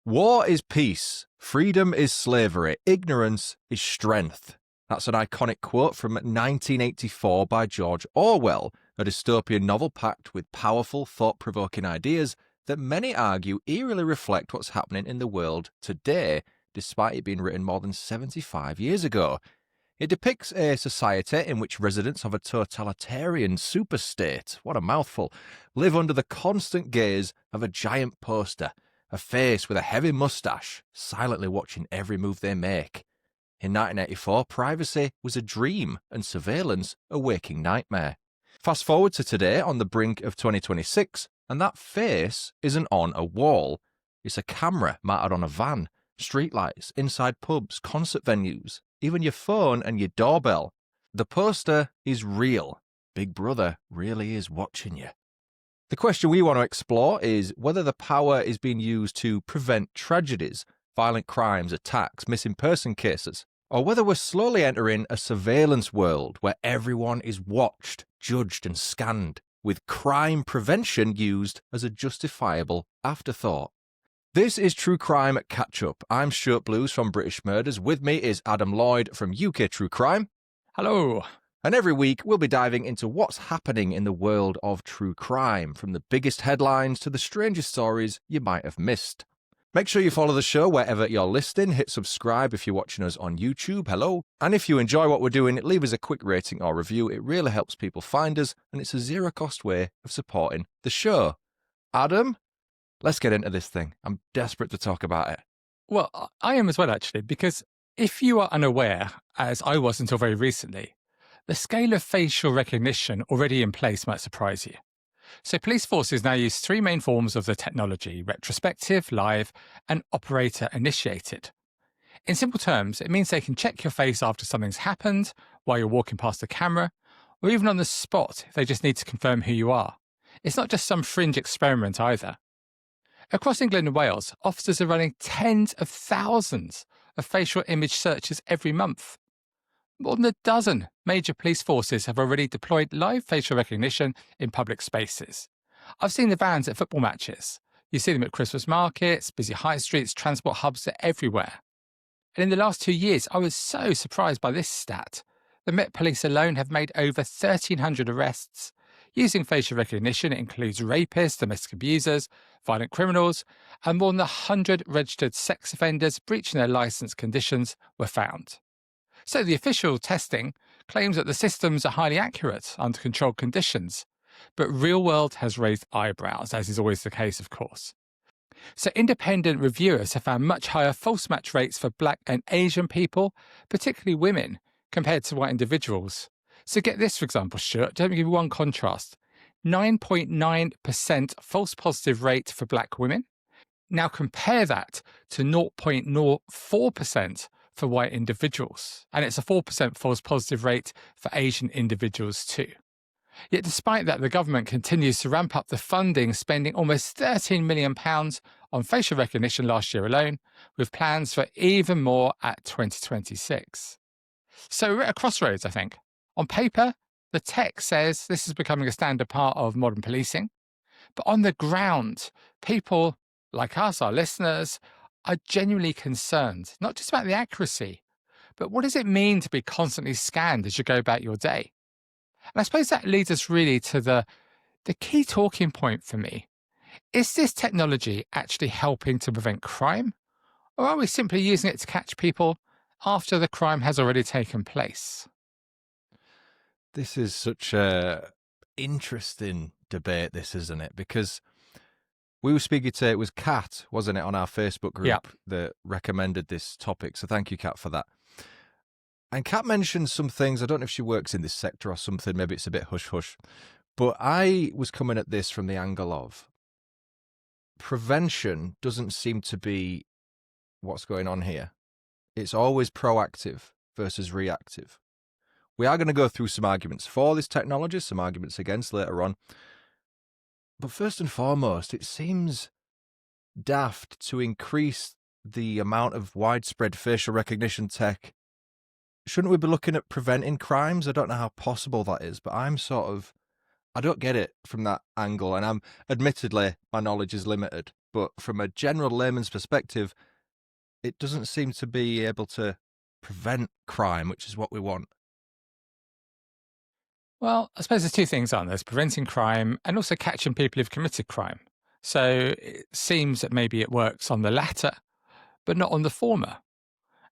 War is peace, freedom is slavery, ignorance is strength. That's an iconic quote from 1984 by George Orwell, a dystopian novel packed with powerful, thought-provoking ideas that many argue eerily reflect what's happening in the world today, despite it being written more than 75 years ago. It depicts a society in which residents of a totalitarian superstate, what a mouthful, live under the constant gaze of a giant poster, a face with a heavy moustache, silently watching every move they make. In 1984, privacy was a dream and surveillance a waking nightmare. Fast forward to today, on the brink of 2026, and that face isn't on a wall. It's a camera mounted on a van, streetlights, inside pubs, concert venues, even your phone and your doorbell. The poster is real. Big Brother really is watching you. The question we want to explore is whether the power is being used to prevent tragedies, violent crimes, attacks, missing person cases, or whether we're slowly entering a surveillance world where everyone is watched, judged and scanned, with crime prevention used as a justifiable afterthought. This is True Crime Catch-Up. I'm Stuart Blues from British Murders. With me is Adam Lloyd from UK True Crime. Hello. And every week we'll be diving into what's happening in the world of true crime, from the biggest headlines to the strangest stories you might have missed. Make sure you follow the show wherever you're listening. Hit subscribe if you're watching us on YouTube. Hello. And if you enjoy what we're doing, leave us a quick rating or review. It really helps people find us, and it's a zero-cost way of supporting the show. Adam, let's get into this thing. I'm desperate to talk about it. Well, I am as well, actually, because if you are unaware, as I was until very recently, the scale of facial recognition already in place might surprise you. So police forces now use three main forms of the technology: retrospective, live, and operator-initiated. In simple terms, it means they can check your face after something's happened, while you're walking past the camera, or even on the spot if they just need to confirm who you are. It's not just some fringe experiment either. Across England and Wales, officers are running tens of thousands of facial image searches every month. More than a dozen major police forces have already deployed live facial recognition in public spaces. I've seen the vans at football matches. You see them at Christmas markets, busy high streets, transport hubs, they're everywhere. And in the last 2 years, I was so surprised by this stat. The Met Police alone have made over 1,300 arrests. Using facial recognition, it includes rapists, domestic abusers, violent criminals, and more than 100 registered sex offenders breaching their licence conditions were found. So the official testing claims that the systems are highly accurate under controlled conditions, but real world has raised eyebrows, as is always the case, of course. So independent reviewers have found much higher false match rates for Black and Asian people, particularly women, compared to white individuals. So get this, for example, Stuart, let me give you one contrast. 9.9% false positive rate for Black women. Now compare that to 0.04% for white individuals, and it's a 4% false positive rate for Asian individuals too. Yet despite that, the government continues to ramp up the funding, spending almost £13 million on facial recognition last year alone, with plans for even more at 2026. So we're at a crossroads, I think. On paper, the tech says this is becoming a standard part of modern policing, but on the ground, people like us, our listeners, are genuinely concerned, not just about the accuracy, but what does it mean to be constantly scanned as you go about your day? And I suppose that leads us really to the key talking point for me. Is this technology actually helping to prevent crime? Or are we simply using it to catch people after the crime has already taken place? This is such a interesting debate, this, isn't it? Because we were speaking to, it was Kat, wasn't it, on our Facebook group that recommended this topic. So thank you, Kat, for that. And Kat mentioned some things. I don't know if she works in this sector or something. Maybe it's a bit hush-hush. But I was coming at this from the angle of prevention doesn't seem to be what's going on here. It's always proactive versus reactive. We are going to go through some arguments for this technology, some arguments against later on. But first and foremost, it seems daft to increase the amount of widespread facial recognition tech. Shouldn't we be looking at preventing crimes? I don't know how possible that is, but I don't get it from that angle. And admittedly, my knowledge is limited. but from a general layman's perspective, it doesn't seem to be able to prevent crime, which is what we want. Well, I suppose there's two things, aren't there? There's preventing crime and also catching people who've committed crime. So it seems that maybe it works on the latter, but not on the former.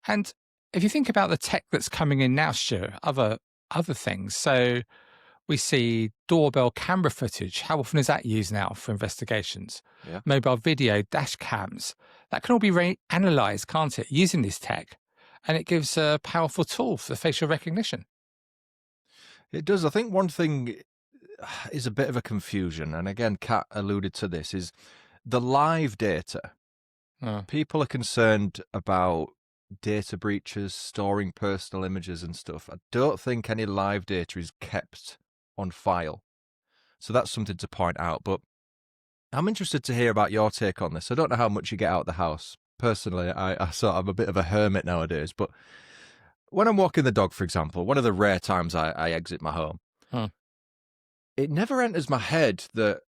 And if you think about the tech that's coming in now, Stuart, other things. So we see doorbell camera footage. How often is that used now for investigations? Yeah. Mobile video, dash cams. That can all be analysed, can't it, using this tech? And it gives a powerful tool for the facial recognition. It does. I think one thing is a bit of a confusion, and again, Kat alluded to this, is the live data. Oh, People are concerned about data breaches, storing personal images and stuff. I don't think any live data is kept on file. So that's something to point out. But I'm interested to hear about your take on this. I don't know how much you get out of the house. Personally, I sort of am a bit of a hermit nowadays. But when I'm walking the dog, for example, one of the rare times I exit my home, huh. it never enters my head that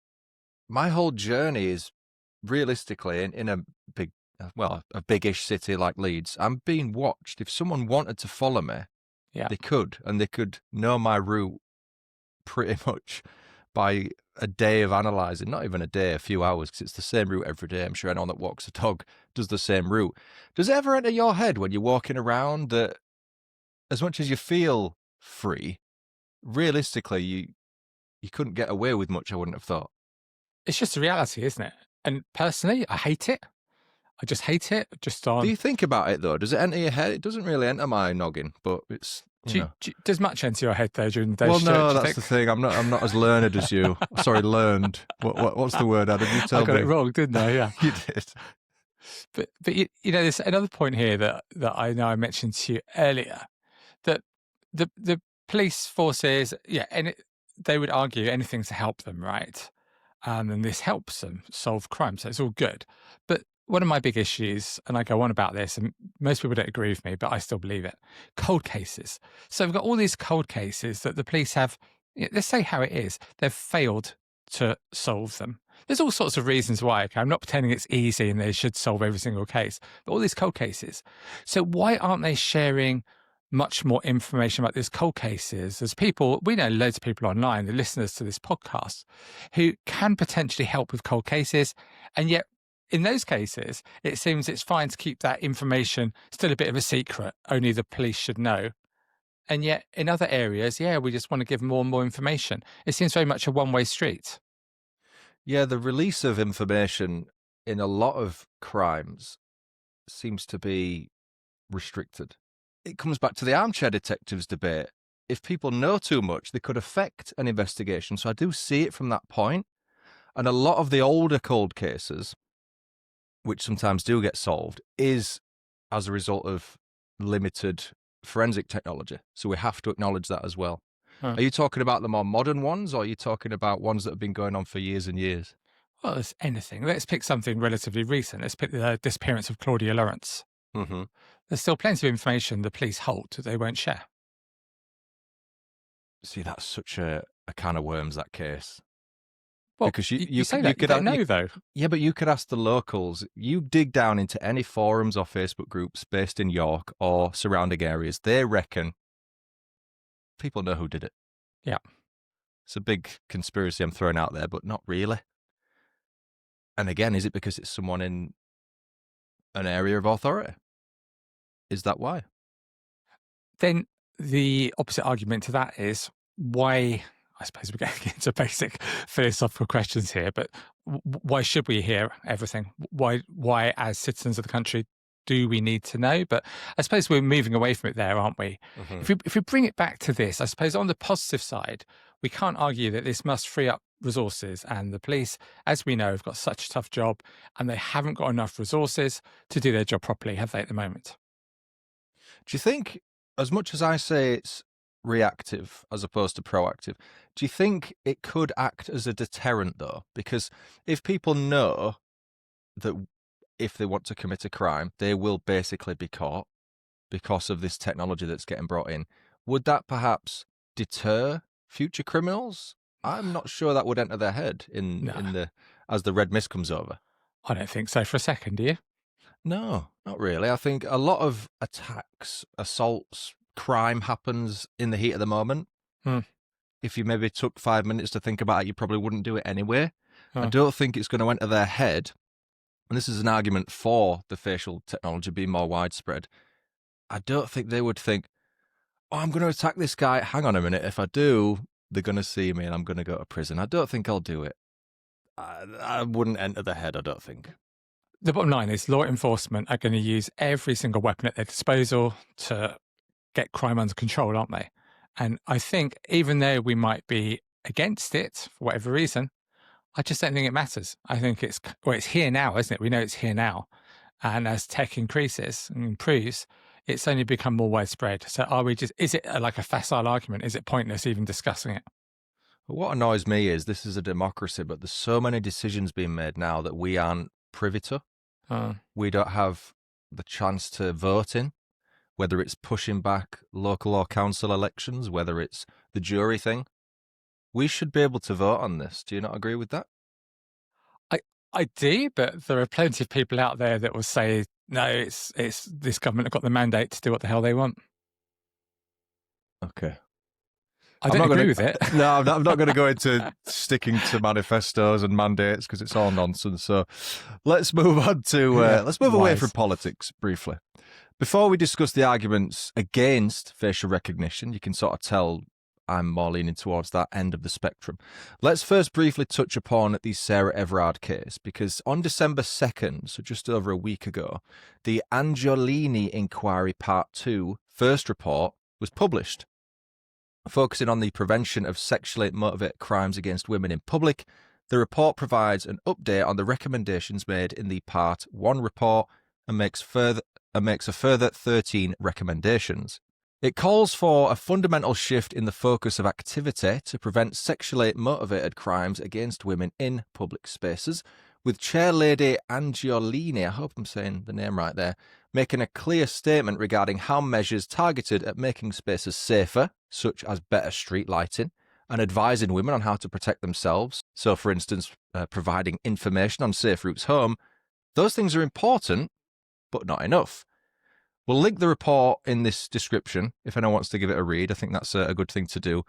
my whole journey is realistically in a big, well, a big-ish city like Leeds. I'm being watched. If someone wanted to follow me, Yeah. they could, and they could know my route pretty much by a day of analysing, not even a day, a few hours, because it's the same route every day. I'm sure anyone that walks a dog does the same route. Does it ever enter your head when you're walking around that as much as you feel free, realistically, you couldn't get away with much, I wouldn't have thought. It's just a reality, isn't it? And personally, I hate it. I just hate it. Just on. Do you think about it, though? Does it enter your head? It doesn't really enter my noggin, but it's, Does much enter your head though during the day? Well, Stuart, no, do you that's think? the thing. I'm not as learned as you. Sorry, learned. What's the word, Adam? You tell I got me. it wrong, didn't I? Yeah. You did. But you know, there's another point here that I know I mentioned to you earlier, that the police forces, yeah, and they would argue anything to help them, right? And this helps them solve crime, so it's all good. But one of my big issues, and I go on about this, and most people don't agree with me, but I still believe it: cold cases. So we've got all these cold cases that the police have. Let's say how it is: they've failed to solve them. There's all sorts of reasons why. Okay? I'm not pretending it's easy and they should solve every single case, but all these cold cases. So why aren't they sharing much more information about these cold cases? There's people, we know loads of people online, the listeners to this podcast, who can potentially help with cold cases. And yet, in those cases, it seems it's fine to keep that information still a bit of a secret, only the police should know. And yet, in other areas, yeah, we just want to give more and more information. It seems very much a one-way street. Yeah, the release of information in a lot of crimes seems to be restricted. It comes back to the armchair detectives debate. If people know too much, they could affect an investigation. So I do see it from that point. And a lot of the older cold cases, which sometimes do get solved, is as a result of limited forensic technology. So we have to acknowledge that as well. Huh. Are you talking about the more modern ones, or are you talking about ones that have been going on for years and years? Well, it's anything. Let's pick something relatively recent. Let's pick the disappearance of Claudia Lawrence. Mm-hmm. There's still plenty of information the police hold that they won't share. See, that's such a can of worms, that case. Well, Because you say that, you don't know, though. Yeah, but you could ask the locals. You dig down into any forums or Facebook groups based in York or surrounding areas, they reckon people know who did it. Yeah. It's a big conspiracy I'm throwing out there, but not really. And again, is it because it's someone in an area of authority? Is that why? Then the opposite argument to that is why, I suppose we're getting into basic philosophical questions here, but why should we hear everything? Why, as citizens of the country, do we need to know? But I suppose we're moving away from it there, aren't we? Mm-hmm. If we bring it back to this, I suppose on the positive side, we can't argue that this must free up resources. And the police, as we know, have got such a tough job and they haven't got enough resources to do their job properly, have they, at the moment? Do you think, as much as I say it's reactive as opposed to proactive, do you think it could act as a deterrent, though? Because if people know that if they want to commit a crime, they will basically be caught because of this technology that's getting brought in, would that perhaps deter future criminals? I'm not sure that would enter their head No. as the red mist comes over. I don't think so for a second, do you? No, not really. I think a lot of attacks, assaults, crime happens in the heat of the moment. Hmm. If you maybe took 5 minutes to think about it, you probably wouldn't do it anyway. I Oh. don't think it's going to enter their head, and this is an argument for the facial technology being more widespread. I don't think they would think, oh, I'm going to attack this guy. Hang on a minute. If I do, they're going to see me and I'm going to go to prison. I don't think I'll do it. I wouldn't enter their head, I don't think. The bottom line is law enforcement are going to use every single weapon at their disposal to get crime under control, aren't they? And I think even though we might be against it for whatever reason, I just don't think it matters. I think it's here now, isn't it? We know it's here now. And as tech increases and improves, it's only become more widespread. So is it like a facile argument? Is it pointless even discussing it? What annoys me is this is a democracy, but there's so many decisions being made now that we aren't privy to. We don't have the chance to vote in, whether it's pushing back local or council elections, whether it's the jury thing. We should be able to vote on this. Do you not agree with that? I do, but there are plenty of people out there that will say, no, it's this government have got the mandate to do what the hell they want. Okay. I don't agree with it. No, I'm not going to go into sticking to manifestos and mandates because it's all nonsense. So let's move on to let's move away from politics briefly. Before we discuss the arguments against facial recognition, you can sort of tell I'm more leaning towards that end of the spectrum. Let's first briefly touch upon the Sarah Everard case, because on December 2nd, so just over a week ago, the Angiolini Inquiry Part 2 first report was published. Focusing on the prevention of sexually motivated crimes against women in public, the report provides an update on the recommendations made in the Part 1 report and makes a further 13 recommendations. It calls for a fundamental shift in the focus of activity to prevent sexually motivated crimes against women in public spaces, with Chair Lady Angiolini, I hope I'm saying the name right there, making a clear statement regarding how measures targeted at making spaces safer, such as better street lighting, and advising women on how to protect themselves, so for instance, providing information on safe routes home, those things are important, but not enough. We'll link the report in this description if anyone wants to give it a read. I think that's a good thing to do.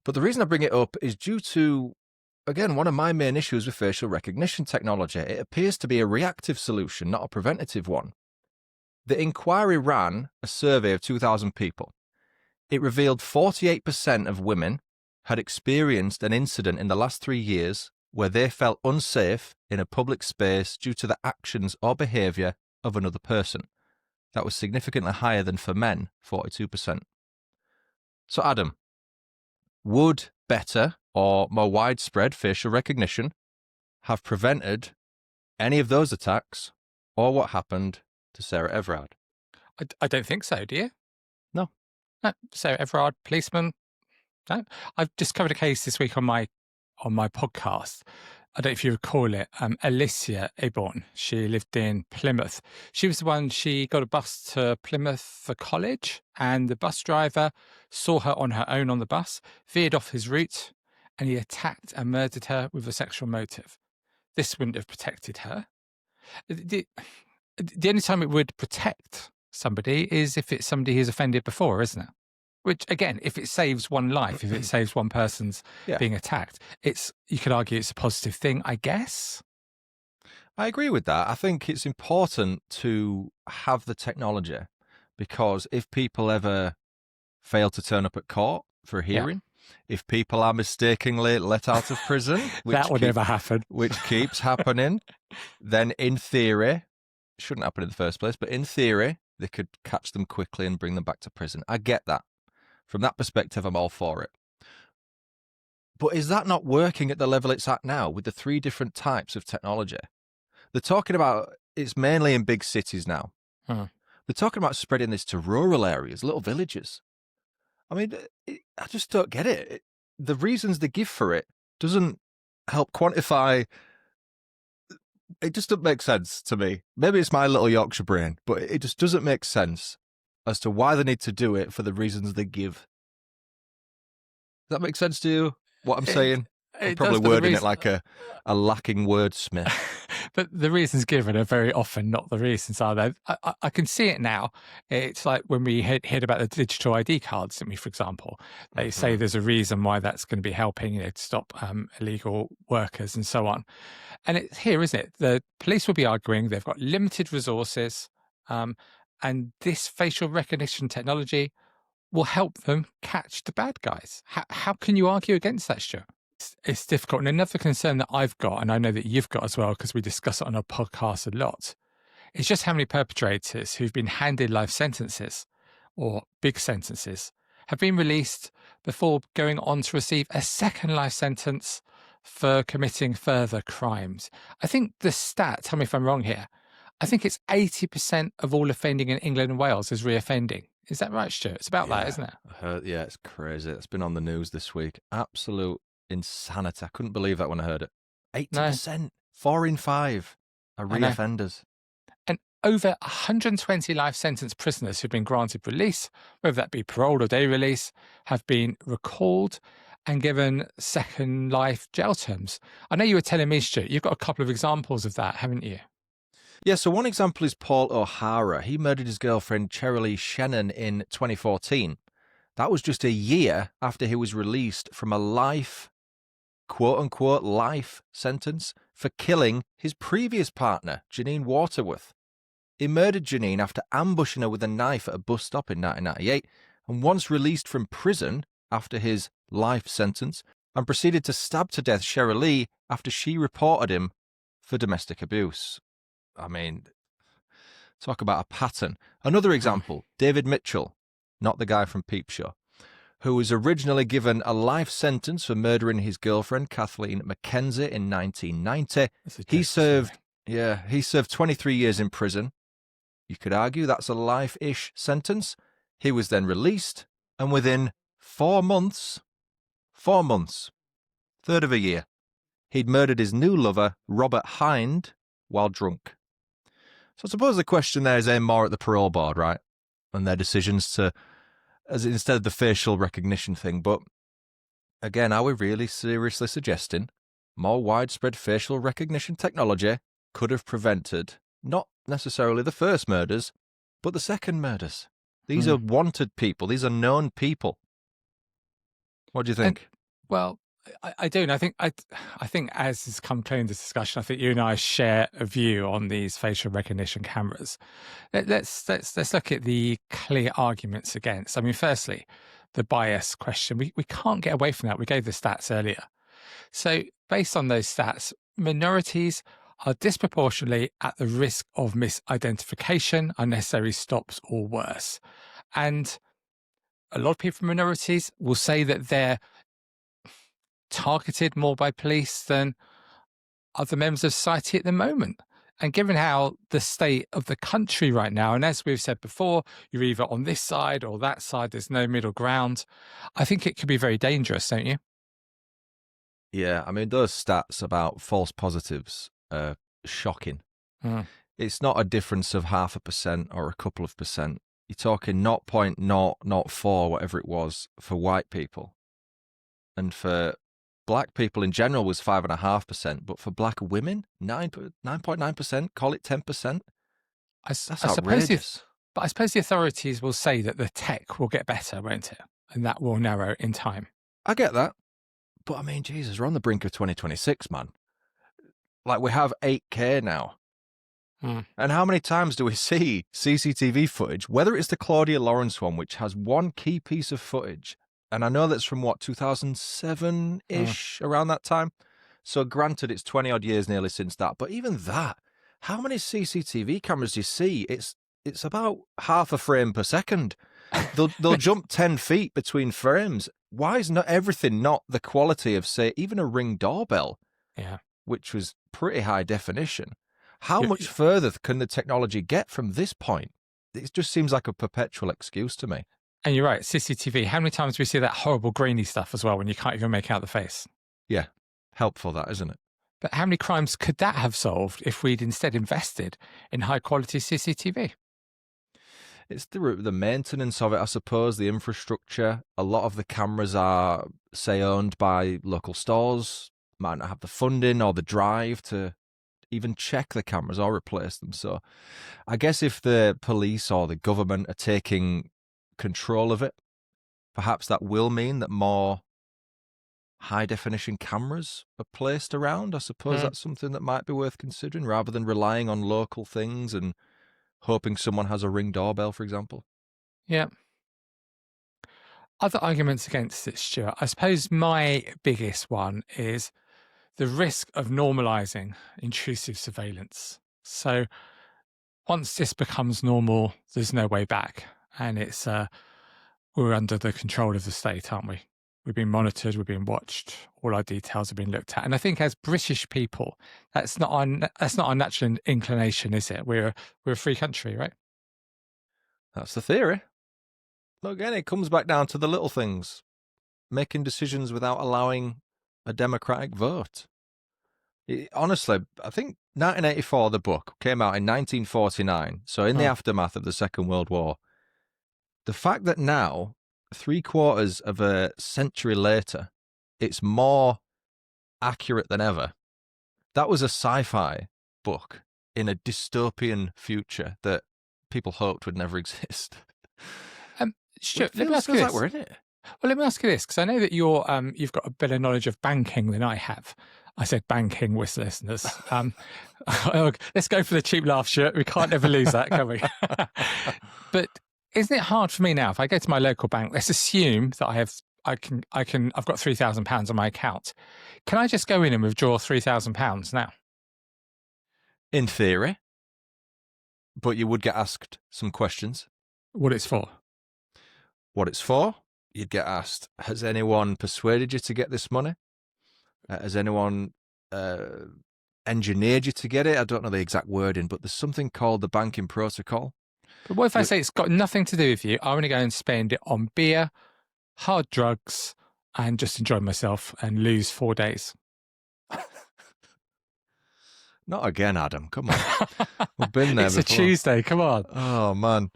But the reason I bring it up is due to, again, one of my main issues with facial recognition technology. It appears to be a reactive solution, not a preventative one. The inquiry ran a survey of 2,000 people. It revealed 48% of women had experienced an incident in the last 3 years where they felt unsafe in a public space due to the actions or behaviour of another person. That was significantly higher than for men, 42%. So, Adam, would better or more widespread facial recognition have prevented any of those attacks or what happened to Sarah Everard? I don't think so, do you? No. No. Sarah Everard, policeman. No. I've just covered a case this week on my podcast. I don't know if you recall it, Alicia Aborn. She lived in Plymouth. She was the one, she got a bus to Plymouth for college, and the bus driver saw her on her own on the bus, veered off his route, and he attacked and murdered her with a sexual motive. This wouldn't have protected her. The only time it would protect somebody is if it's somebody who's offended before, isn't it? Which, again, if it saves one life, if it saves one person's being attacked, you could argue it's a positive thing, I guess. I agree with that. I think it's important to have the technology because if people ever fail to turn up at court for a hearing, if people are mistakenly let out of prison, that would never happen, which keeps happening, then in theory, it shouldn't happen in the first place, but in theory, they could catch them quickly and bring them back to prison. I get that. From that perspective, I'm all for it. But is that not working at the level it's at now with the 3 different types of technology? They're talking about it's mainly in big cities now. They're talking about spreading this to rural areas, little villages. I mean, I just don't get it. The reasons they give for it doesn't help quantify. It just doesn't make sense to me. Maybe it's my little Yorkshire brain, but it just doesn't make sense as to why they need to do it for the reasons they give. Does that make sense to you, what I'm saying? I'm probably wording it like a lacking wordsmith. But the reasons given are very often not the reasons, are they? I can see it now. It's like when we heard about the digital ID cards, didn't we, for example? They say Mhm. there's a reason why that's going to be helping, to stop illegal workers and so on. And it's here, isn't it? The police will be arguing they've got limited resources, um, and this facial recognition technology will help them catch the bad guys. How can you argue against that, Stuart? It's difficult. And another concern that I've got, and I know that you've got as well, because we discuss it on our podcast a lot, is just how many perpetrators who've been handed life sentences or big sentences have been released before going on to receive a second life sentence for committing further crimes. I think the stat, tell me if I'm wrong here, I think it's 80% of all offending in England and Wales is reoffending. Is that right, Stuart? It's about that, Yeah, isn't it? I heard, yeah, it's crazy. It's been on the news this week. Absolute insanity. I couldn't believe that when I heard it. No, 80%, 4 in 5 are I know. reoffenders. And over 120 life sentence prisoners who've been granted release, whether that be parole or day release, have been recalled and given second life jail terms. I know you were telling me, Stuart, you've got a couple of examples of that, haven't you? Yeah, so one example is Paul O'Hara. He murdered his girlfriend Cherylee Shannon in 2014. That was just a year after he was released from a life, quote-unquote, life sentence for killing his previous partner, Janine Waterworth. He murdered Janine after ambushing her with a knife at a bus stop in 1998, and once released from prison after his life sentence, and proceeded to stab to death Cherylee after she reported him for domestic abuse. I mean, talk about a pattern. Another example, David Mitchell, not the guy from Peep Show, who was originally given a life sentence for murdering his girlfriend, Kathleen Mackenzie, in 1990. He served 23 years in prison. You could argue that's a life-ish sentence. He was then released, and within 4 months, third of a year, he'd murdered his new lover, Robert Hind, while drunk. So I suppose the question there is aimed more at the parole board, right? And their decisions to, as instead of the facial recognition thing. But again, are we really seriously suggesting more widespread facial recognition technology could have prevented not necessarily the first murders, but the second murders? These are wanted people. These are known people. What do you think? Well, I do, and I think as has come clear in this discussion, I think you and I share a view on these facial recognition cameras. Let's look at the clear arguments against. I mean, firstly, the bias question. We can't get away from that. We gave the stats earlier. So, based on those stats, minorities are disproportionately at the risk of misidentification, unnecessary stops, or worse. And a lot of people from minorities will say that they're targeted more by police than other members of society at the moment. And given how the state of the country right now, and as we've said before, you're either on this side or that side, there's no middle ground, I think it could be very dangerous, don't you? Yeah, I mean, those stats about false positives are shocking. It's not a difference of 0.5% or a couple of percent. You're talking 0.004, whatever it was, for white people. And for black people in general was 5.5%, but for black women, 9.9%, call it 10%. That's outrageous. But I suppose the authorities will say that the tech will get better, won't it? And that will narrow in time. I get that. But I mean, Jesus, we're on the brink of 2026, man. Like, we have 8K now. And how many times do we see CCTV footage, whether it's the Claudia Lawrence one, which has one key piece of footage, and I know that's from, 2007-ish, around that time? So granted, it's 20-odd years nearly since that, but even that, how many CCTV cameras do you see? It's about half a frame per second. They'll jump 10 feet between frames. Why is not everything not the quality of, say, even a Ring doorbell, which was pretty high definition? How much further can the technology get from this point? It just seems like a perpetual excuse to me. And you're right, CCTV, how many times do we see that horrible grainy stuff as well when you can't even make out the face? Yeah, helpful that, isn't it? But how many crimes could that have solved if we'd instead invested in high-quality CCTV? It's the maintenance of it, I suppose, the infrastructure. A lot of the cameras are, say, owned by local stores, might not have the funding or the drive to even check the cameras or replace them. So I guess if the police or the government are taking control of it, perhaps that will mean that more high-definition cameras are placed around. I suppose that's something that might be worth considering, rather than relying on local things and hoping someone has a Ring doorbell, for example. Yeah. Other arguments against it, Stuart. I suppose my biggest one is the risk of normalizing intrusive surveillance. So once this becomes normal, there's no way back. And it's we're under the control of the state, aren't we? We're being monitored, we're being watched, all our details are being looked at. And I think as British people, that's not our natural inclination, is it? We're a free country, right? That's the theory. But again, it comes back down to the little things. Making decisions without allowing a democratic vote. Honestly, I think 1984, the book, came out in 1949, so in the aftermath of the Second World War. The fact that now, 3/4 of a century later, it's more accurate than ever. That was a sci-fi book in a dystopian future that people hoped would never exist. Stuart, let me ask you this. Like we're in it. Well, let me ask you this, because I know that you've got a better knowledge of banking than I have. I said banking with listeners. Let's go for the cheap laugh, Stuart. We can't ever lose that, can we? But isn't it hard for me now? If I go to my local bank, let's assume that I've got £3,000 on my account. Can I just go in and withdraw £3,000 now? In theory, but you would get asked some questions. What it's for? What it's for? You'd get asked, has anyone persuaded you to get this money? Has anyone engineered you to get it? I don't know the exact wording, but there's something called the banking protocol. But what if I say it's got nothing to do with you? I want to go and spend it on beer, hard drugs, and just enjoy myself and lose 4 days. Not again, Adam. Come on. We've been there It's before. a Tuesday. Come on. Oh, man.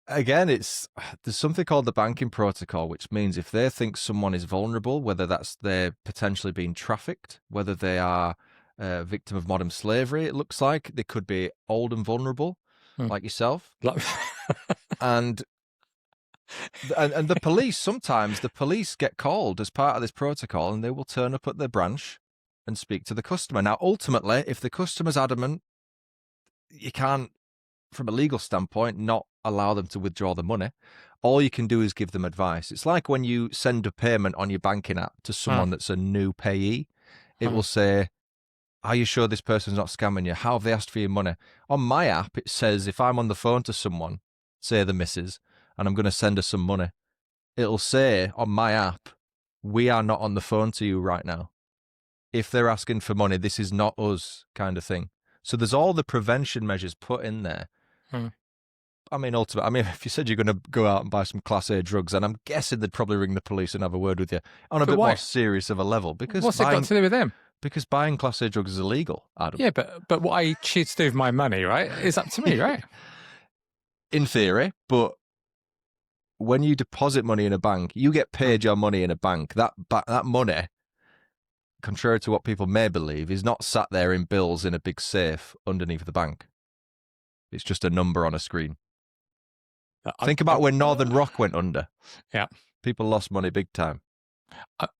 Again, there's something called the banking protocol, which means if they think someone is vulnerable, whether that's they're potentially being trafficked, whether they are a victim of modern slavery, it looks like they could be old and vulnerable, like yourself. And the police, sometimes the police get called as part of this protocol, and they will turn up at their branch and speak to the customer. Now, ultimately, if the customer's adamant, you can't, from a legal standpoint, not allow them to withdraw the money. All you can do is give them advice. It's like when you send a payment on your banking app to someone that's a new payee, it will say, are you sure this person's not scamming you? How have they asked for your money? On my app, it says if I'm on the phone to someone, say the missus, and I'm going to send her some money, it'll say on my app, we are not on the phone to you right now. If they're asking for money, this is not us, kind of thing. So there's all the prevention measures put in there. I mean, if you said you're going to go out and buy some Class A drugs, and I'm guessing they'd probably ring the police and have a word with you on a bit more serious of a level. Because what's it got to do with them? Because buying Class A drugs is illegal, Adam. Yeah, but what I choose to do with my money, right, is up to me, right? In theory, but when you deposit money in a bank, you get paid your money in a bank. That money, contrary to what people may believe, is not sat there in bills in a big safe underneath the bank. It's just a number on a screen. Think about when Northern Rock went under. Yeah. People lost money big time.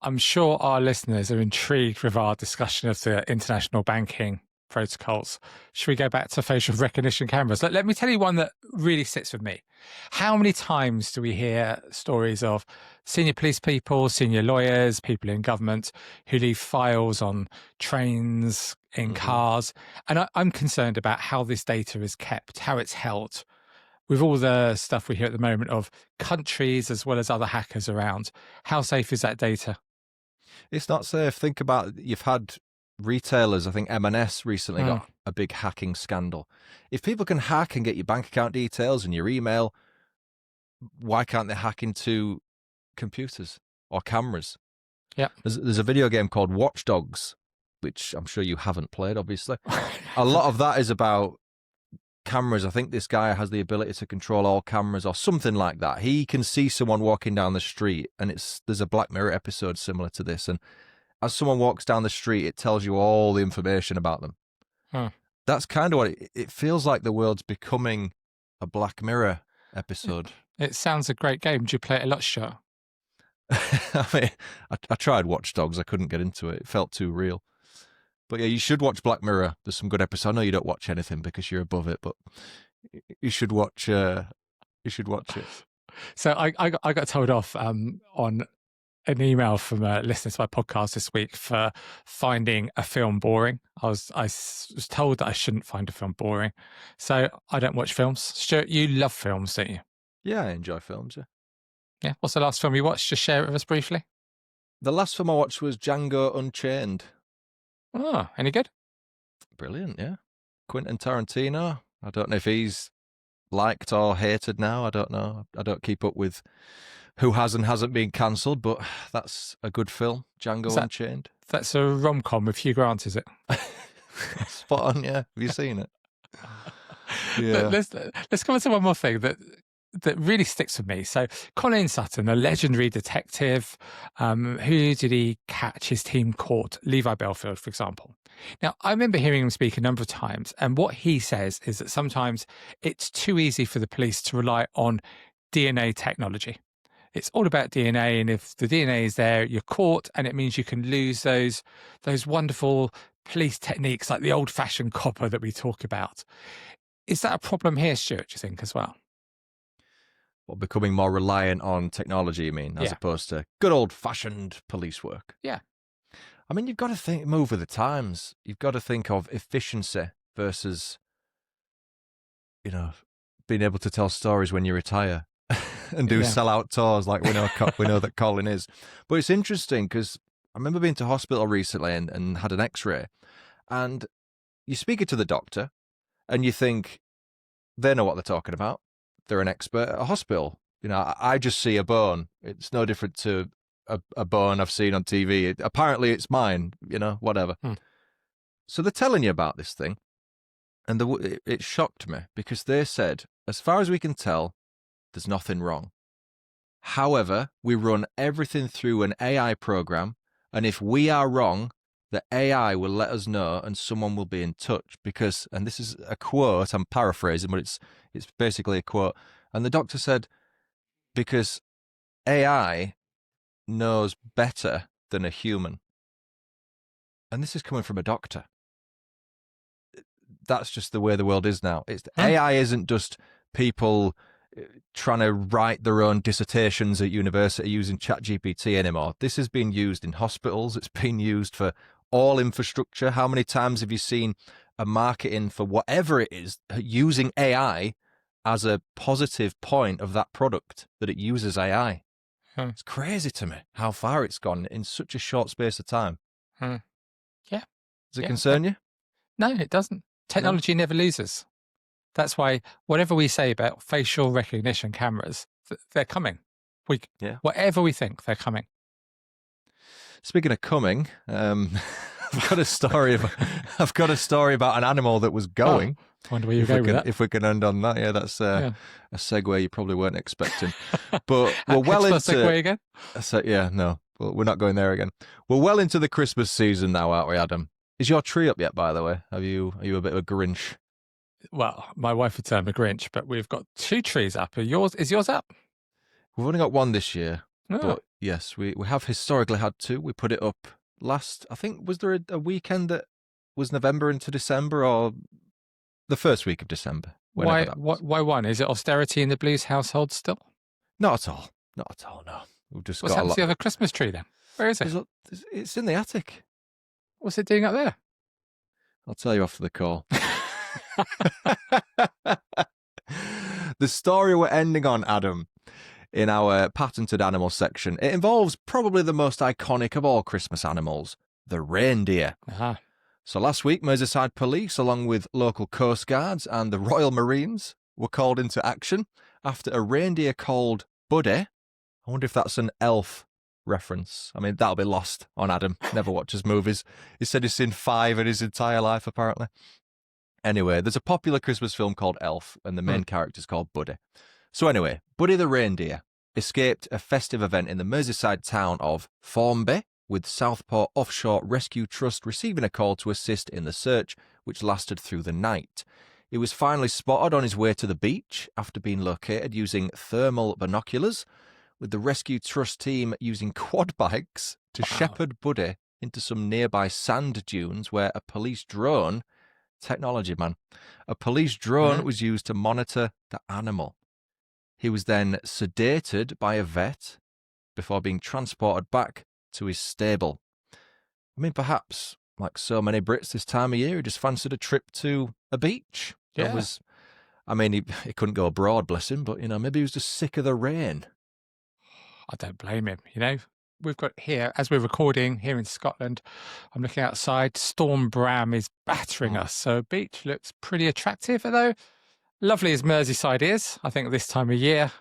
I'm sure our listeners are intrigued with our discussion of the international banking protocols. Should we go back to facial recognition cameras? Let me tell you one that really sits with me. How many times do we hear stories of senior police people, senior lawyers, people in government who leave files on trains, in cars? And I'm concerned about how this data is kept, how it's held. With all the stuff we hear at the moment of countries as well as other hackers around, how safe is that data? It's not safe. Think about, you've had retailers, I think M&S recently got a big hacking scandal. If people can hack and get your bank account details and your email, why can't they hack into computers or cameras? Yeah. There's a video game called Watch Dogs, which I'm sure you haven't played, obviously. A lot of that is about cameras. I think this guy has the ability to control all cameras or something like that. He can see someone walking down the street, and there's a Black Mirror episode similar to this, and as someone walks down the street, it tells you all the information about them. Huh. That's kind of what it feels like. The world's becoming a Black Mirror episode. It sounds a great game. Do you play it a lot, Stuart? I mean, I tried Watch Dogs. I couldn't get into it. It felt too real. But yeah, you should watch Black Mirror. There's some good episodes. I know you don't watch anything because you're above it, but you should watch. You should watch it. So I got told off on an email from a listener to my podcast this week for finding a film boring. I was told that I shouldn't find a film boring, so I don't watch films. Stuart, you love films, don't you? Yeah, I enjoy films. Yeah. Yeah. What's the last film you watched? Just share it with us briefly. The last film I watched was Django Unchained. Oh, any good? Brilliant, yeah. Quentin Tarantino. I don't know if he's liked or hated now. I don't know. I don't keep up with who has and hasn't been cancelled, but that's a good film, Django Unchained. That's a rom-com with Hugh Grant, is it? Spot on, yeah. Have you seen it? Yeah. Let's come on to one more thing that really sticks with me. So Colin Sutton, a legendary detective, who did he catch? His team caught Levi Belfield, for example. Now, I remember hearing him speak a number of times, and what he says is that sometimes it's too easy for the police to rely on DNA technology. It's all about DNA, and if the DNA is there, you're caught, and it means you can lose those wonderful police techniques like the old-fashioned copper that we talk about. Is that a problem here, Stuart, do you think, as well? Well, becoming more reliant on technology, you mean, as opposed to good old-fashioned police work? Yeah. I mean, you've got to move with the times. You've got to think of efficiency versus, being able to tell stories when you retire and do sell-out tours like we know that Colin is. But it's interesting because I remember being to hospital recently and had an X-ray, and you speak it to the doctor, and you think they know what they're talking about. They're an expert at a hospital. I just see a bone. It's no different to a bone I've seen on TV. Apparently it's mine, whatever. So they're telling you about this thing. And it shocked me because they said, as far as we can tell, there's nothing wrong. However, we run everything through an AI program. And if we are wrong, the AI will let us know and someone will be in touch because, and this is a quote, I'm paraphrasing, but it's basically a quote. And the doctor said, because AI knows better than a human. And this is coming from a doctor. That's just the way the world is now. AI isn't just people trying to write their own dissertations at university using ChatGPT anymore. This has been used in hospitals. It's been used for all infrastructure. How many times have you seen a marketing for whatever it is using AI as a positive point of that product, that it uses AI? It's crazy to me how far it's gone in such a short space of time. Yeah. Does it concern you? No, it doesn't. Technology never loses. That's why whatever we say about facial recognition cameras, they're coming. Whatever we think, they're coming. Speaking of coming, I've got a story about an animal that was going. I wonder where you go with that. If we can end on that, that's a segue you probably weren't expecting. But we're well into segue again. No, we're not going there again. We're well into the Christmas season now, aren't we, Adam? Is your tree up yet? By the way, are you a bit of a Grinch? Well, my wife would term a Grinch, but we've got 2 trees up. Is yours up? We've only got one this year, Oh. but yes, we have historically had 2. We put it up last. I think was there a weekend that was November into December or the first week of December? Why one? Is it austerity in the Blues household still? Not at all. Not at all. No, we've just What's got a happened lot. to the other Christmas tree then? Where is it? It's in the attic. What's it doing up there? I'll tell you after the call. The story we're ending on, Adam, in our patented animal section, it involves probably the most iconic of all Christmas animals, the reindeer. Aha. So last week, Merseyside Police, along with local Coast Guards and the Royal Marines, were called into action after a reindeer called Buddy. I wonder if that's an elf reference. I mean, that'll be lost on Adam. Never watches movies. He said he's seen 5 in his entire life, apparently. Anyway, there's a popular Christmas film called Elf, and the main character's called Buddy. So anyway, Buddy the reindeer escaped a festive event in the Merseyside town of Formby, with Southport Offshore Rescue Trust receiving a call to assist in the search which lasted through the night. He was finally spotted on his way to the beach after being located using thermal binoculars, with the rescue trust team using quad bikes to shepherd Buddy into some nearby sand dunes where a police drone, technology man, a police drone was used to monitor the animal. He was then sedated by a vet before being transported back to his stable. I mean, perhaps, like so many Brits this time of year, he just fancied a trip to a beach. Yeah. He couldn't go abroad, bless him, but, maybe he was just sick of the rain. I don't blame him. We've got here, as we're recording here in Scotland, I'm looking outside, Storm Bram is battering us. So beach looks pretty attractive, although lovely as Merseyside is, I think this time of year,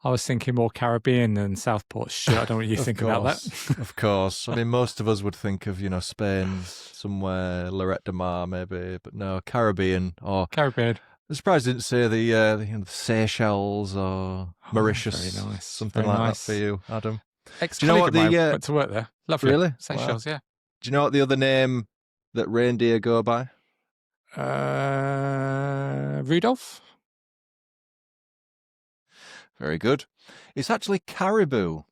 I was thinking more Caribbean than Southport. Sure, I don't know what you think about that. Of course. I mean, most of us would think of, Spain, somewhere, Lloret de Mar maybe, but no, Caribbean. Caribbean. I'm surprised I didn't say the Seychelles or Mauritius. Very nice. Something very like nice. that for you, Adam. Ex-colleague of mine went to work there. Lovely. Really? Seychelles, yeah. Do you know what the other name that reindeer go by? Rudolph? Very good. It's actually caribou.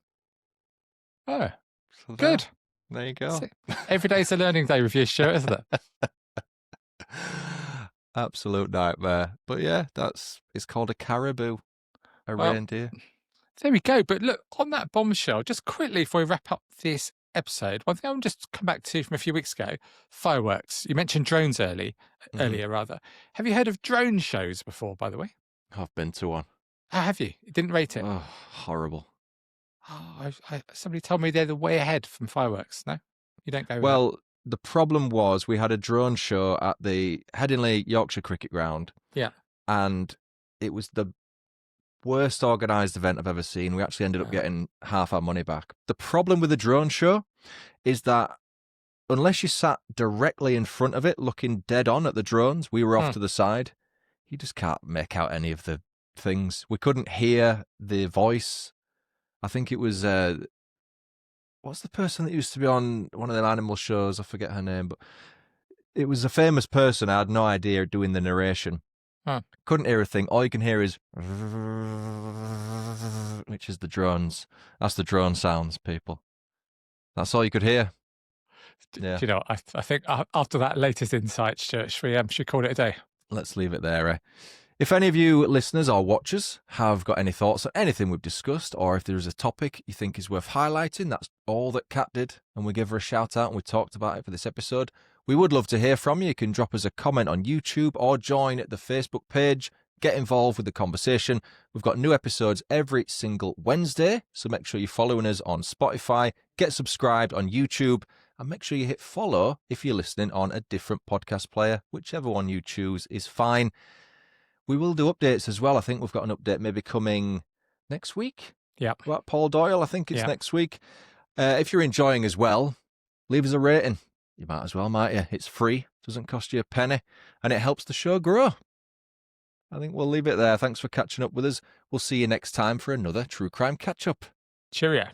Oh, So good. There you go. Every day's a learning day with your shirt, isn't it? Absolute nightmare. But yeah, it's called a caribou, reindeer. There we go. But look, on that bombshell, just quickly before we wrap up this episode, one thing I want to just come back to from a few weeks ago, fireworks. You mentioned drones earlier. Have you heard of drone shows before, by the way? I've been to one. Oh, have you? You didn't rate it? Oh, horrible. Oh, somebody told me they're the way ahead from fireworks. No? You don't go with Well, the problem was we had a drone show at the Headingley Yorkshire Cricket Ground. Yeah. And it was the worst organised event I've ever seen. We actually ended up getting half our money back. The problem with the drone show is that unless you sat directly in front of it, looking dead on at the drones, we were off to the side. You just can't make out any of the things. We couldn't hear the voice. I think it was what's the person that used to be on one of the animal shows? I forget her name, but it was a famous person. I had no idea doing the narration. Couldn't hear a thing. All you can hear is which is the drones. That's the drone sounds, people. That's all you could hear. Do you know, I think after that latest insight, Church, we should call it a day. Let's leave it there. If any of you listeners or watchers have got any thoughts on anything we've discussed, or if there's a topic you think is worth highlighting, that's all that Kat did, and we give her a shout out and we talked about it for this episode, we would love to hear from you. You can drop us a comment on YouTube or join the Facebook page. Get involved with the conversation. We've got new episodes every single Wednesday, so make sure you're following us on Spotify, get subscribed on YouTube, and make sure you hit follow if you're listening on a different podcast player. Whichever one you choose is fine. We will do updates as well. I think we've got an update maybe coming next week. Yeah. About Paul Doyle, I think it's next week. If you're enjoying as well, leave us a rating. You might as well, might you? It's free, doesn't cost you a penny, and it helps the show grow. I think we'll leave it there. Thanks for catching up with us. We'll see you next time for another True Crime Catch-Up. Cheerio.